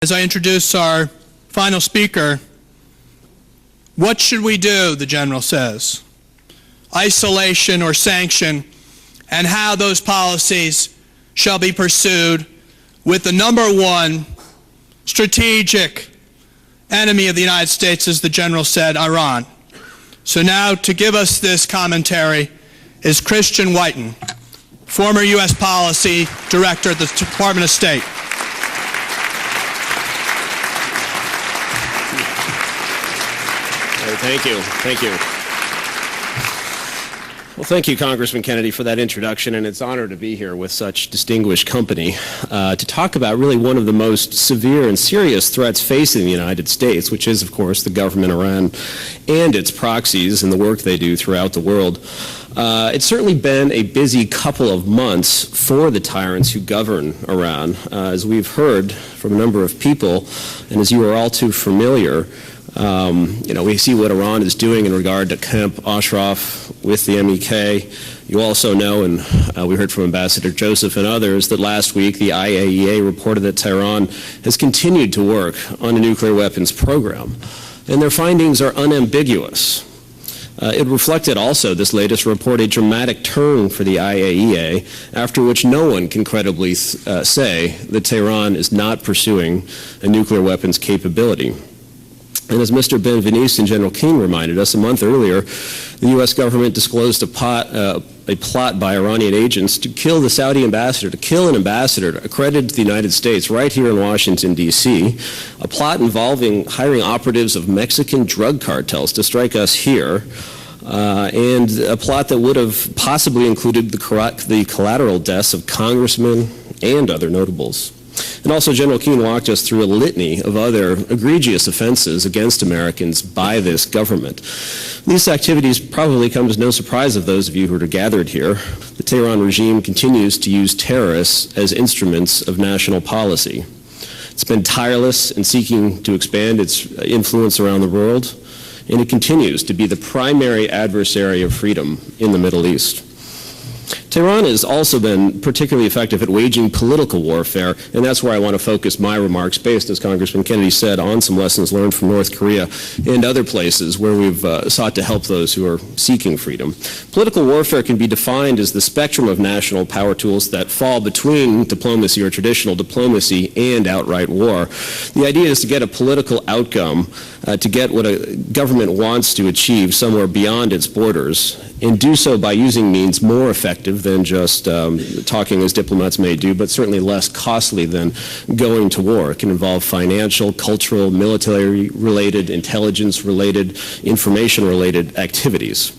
As I introduce our final speaker, what should we do, the General says? Isolation or sanction, and how those policies shall be pursued with the number one strategic enemy of the United States, as the General said, Iran. So now to give us this commentary is Christian Whiten, former U.S. Policy Director at the Department of State. Thank you. Thank you. Well, thank you, Congressman Kennedy, for that introduction, and it's an honor to be here with such distinguished company to talk about really one of the most severe and serious threats facing the United States, which is, of course, the government Iran and its proxies and the work they do throughout the world. It's certainly been a busy couple of months for the tyrants who govern Iran. As we've heard from a number of people, and as you are all too familiar, we see what Iran is doing in regard to Camp Ashraf with the MEK. You also know, and we heard from Ambassador Joseph and others, that last week the IAEA reported that Tehran has continued to work on a nuclear weapons program, and their findings are unambiguous. It reflected also, this latest report, a dramatic turn for the IAEA, after which no one can credibly say that Tehran is not pursuing a nuclear weapons capability. And as Mr. Benveniste and General King reminded us, a month earlier, the U.S. government disclosed a plot by Iranian agents to kill the Saudi ambassador, to kill an ambassador accredited to the United States right here in Washington, D.C., a plot involving hiring operatives of Mexican drug cartels to strike us here, and a plot that would have possibly included the collateral deaths of congressmen and other notables. And also, General Keane walked us through a litany of other egregious offenses against Americans by this government. These activities probably come as no surprise of those of you who are gathered here. The Tehran regime continues to use terrorists as instruments of national policy. It's been tireless in seeking to expand its influence around the world, and it continues to be the primary adversary of freedom in the Middle East. Tehran has also been particularly effective at waging political warfare, and that's where I want to focus my remarks, based, as Congressman Kennedy said, on some lessons learned from North Korea and other places where we've sought to help those who are seeking freedom. Political warfare can be defined as the spectrum of national power tools that fall between diplomacy or traditional diplomacy and outright war. The idea is to get a political outcome, to get what a government wants to achieve somewhere beyond its borders, and do so by using means more effective than just talking as diplomats may do, but certainly less costly than going to war. It can involve financial, cultural, military-related, intelligence-related, information-related activities.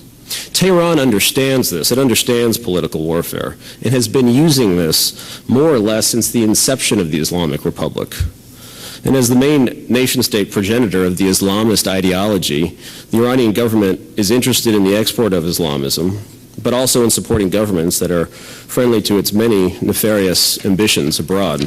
Tehran understands this. It understands political warfare and has been using this more or less since the inception of the Islamic Republic. And as the main nation-state progenitor of the Islamist ideology, the Iranian government is interested in the export of Islamism, but also in supporting governments that are friendly to its many nefarious ambitions abroad.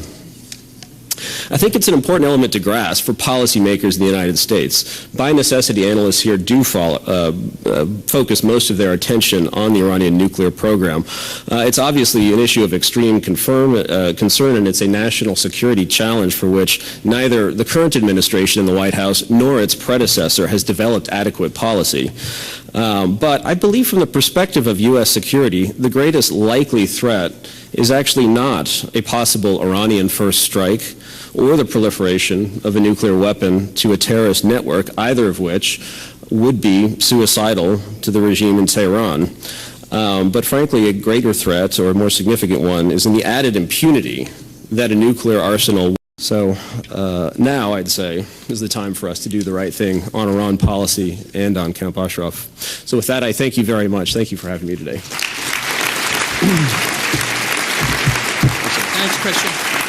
I think it's an important element to grasp for policymakers in the United States. By necessity, analysts here do focus most of their attention on the Iranian nuclear program. It's obviously an issue of extreme concern, and it's a national security challenge for which neither the current administration in the White House nor its predecessor has developed adequate policy. But I believe from the perspective of U.S. security, the greatest likely threat is actually not a possible Iranian first strike or the proliferation of a nuclear weapon to a terrorist network, either of which would be suicidal to the regime in Tehran. But frankly, a greater threat, or a more significant one, is in the added impunity that a nuclear arsenal. So now, I'd say, is the time for us to do the right thing on Iran policy and on Camp Ashraf. So with that, I thank you very much. Thank you for having me today. Thanks, Christian.